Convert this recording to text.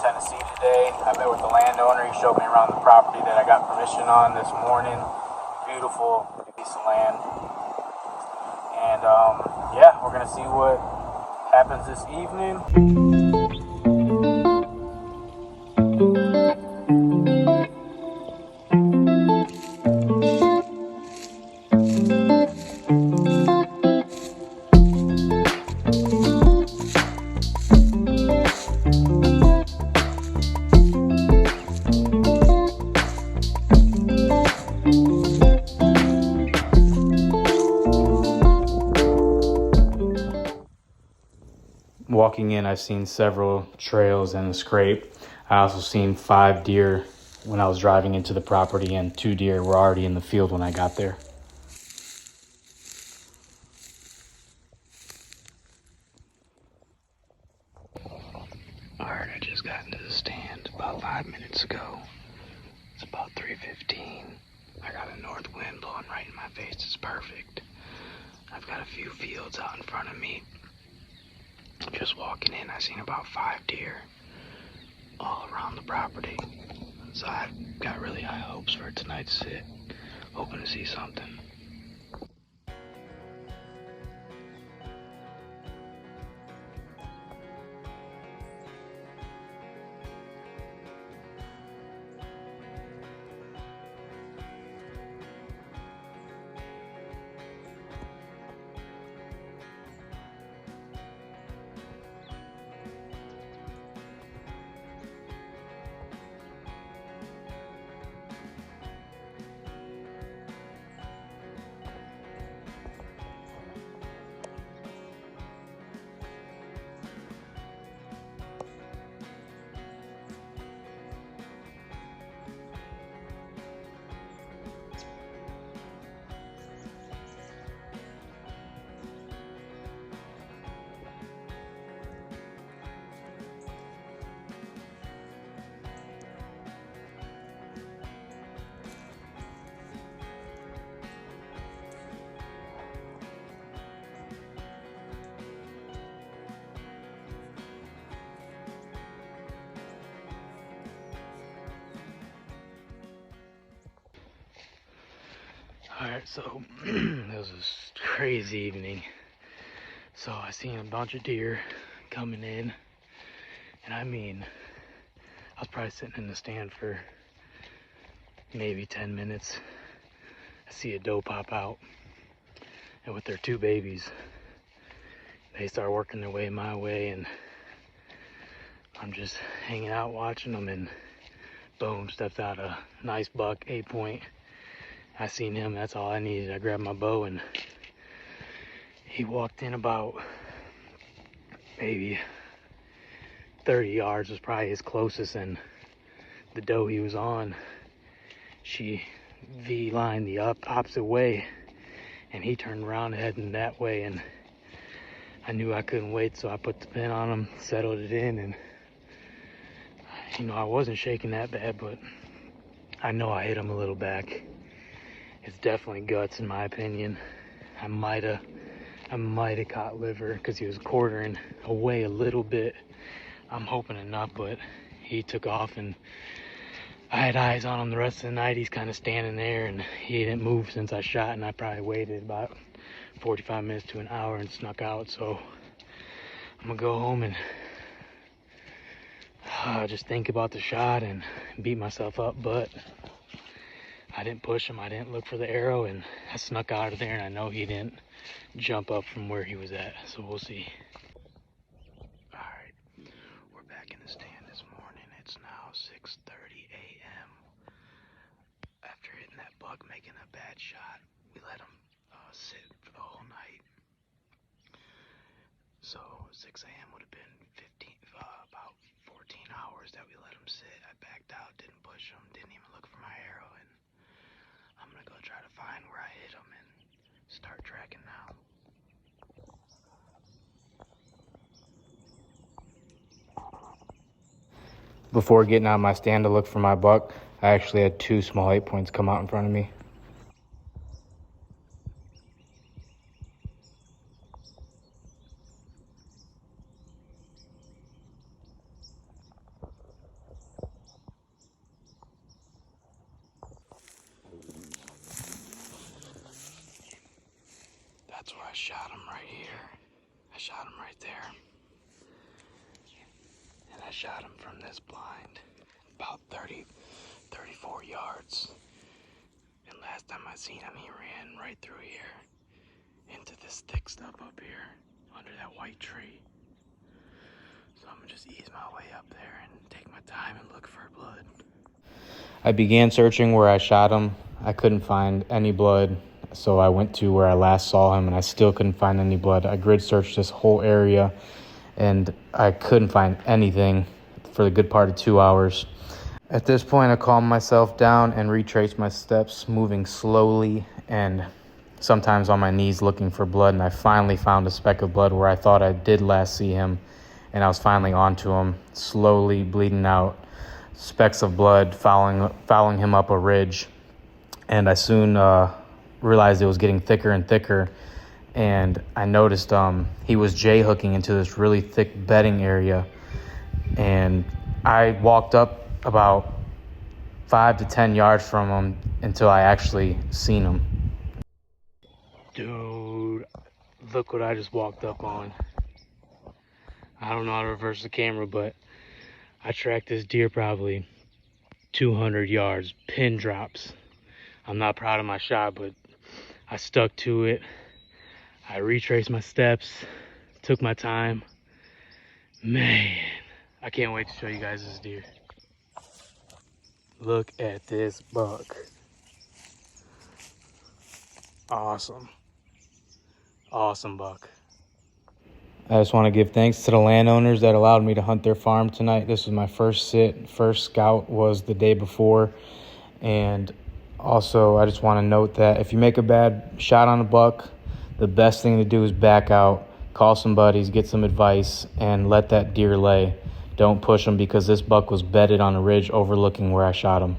Tennessee today. I met with the landowner. He showed me around the property that I got permission on this morning. Beautiful piece of land. And yeah, we're gonna see what happens this evening. Walking in, I've seen several trails and a scrape. I also seen 5 deer when I was driving into the property, and 2 deer were already in the field when I got there. Alright, I just got into the stand about 5 minutes ago. It's about 3:15. I got a north wind blowing right in my face. It's perfect. I've got a few fields out in front of me. Just walking in, I seen about 5 deer all around the property. So I've got really high hopes for tonight's sit. Hoping to see something. Alright, so it was a crazy evening. So I seen a bunch of deer coming in, and I mean, I was probably sitting in the stand for maybe 10 minutes. I see a doe pop out, and with their 2 babies, they start working their way my way, and I'm just hanging out watching them, and boom, stepped out a nice buck, 8-point. I seen him, that's all I needed. I grabbed my bow, and he walked in about maybe 30 yards, was probably his closest, and the doe he was on, she V-lined the opposite way, and he turned around heading that way, and I knew I couldn't wait, so I put the pin on him, settled it in, and you know, I wasn't shaking that bad, but I know I hit him a little back. It's definitely guts, in my opinion. I might have caught liver because he was quartering away a little bit. I'm hoping enough, but he took off, and I had eyes on him the rest of the night. He's kind of standing there, and he didn't move since I shot, and I probably waited about 45 minutes to an hour and snuck out. So I'm gonna go home and just think about the shot and beat myself up, but I didn't push him, I didn't look for the arrow, and I snuck out of there, and I know he didn't jump up from where he was at, so we'll see. Alright, we're back in the stand this morning. It's now 6:30 a.m. After hitting that buck, making a bad shot, we let him sit for the whole night. So 6 a.m. would have been about 14 hours that we let him sit. I backed out, didn't push him, didn't even look for my arrow, and I'm gonna go try to find where I hit him and start tracking now. Before getting out of my stand to look for my buck, I actually had 2 small 8-points come out in front of me. shot him right here. I shot him right there. And I shot him from this blind, about 34 yards. And last time I seen him, he ran right through here into this thick stuff up here under that white tree. So I'm gonna just ease my way up there and take my time and look for blood. I began searching where I shot him. I couldn't find any blood, so I went to where I last saw him and I still couldn't find any blood. I grid searched this whole area and I couldn't find anything for the good part of 2 hours. At this point, I calmed myself down and retraced my steps, moving slowly and sometimes on my knees looking for blood. And I finally found a speck of blood where I thought I did last see him. And I was finally onto him, slowly bleeding out, specks of blood following him up a ridge. And I soon realized it was getting thicker and thicker. And I noticed he was J-hooking into this really thick bedding area. And I walked up about 5 to 10 yards from him until I actually seen him. Dude, look what I just walked up on. I don't know how to reverse the camera, but I tracked this deer probably 200 yards, pin drops. I'm not proud of my shot, but I stuck to it. I retraced my steps, took my time. Man, I can't wait to show you guys this deer. Look at this buck. Awesome. Awesome buck. I just want to give thanks to the landowners that allowed me to hunt their farm tonight. This was my first sit. First scout was the day before. And also, I just want to note that if you make a bad shot on a buck, the best thing to do is back out, call some buddies, get some advice, and let that deer lay. Don't push him because this buck was bedded on a ridge overlooking where I shot him.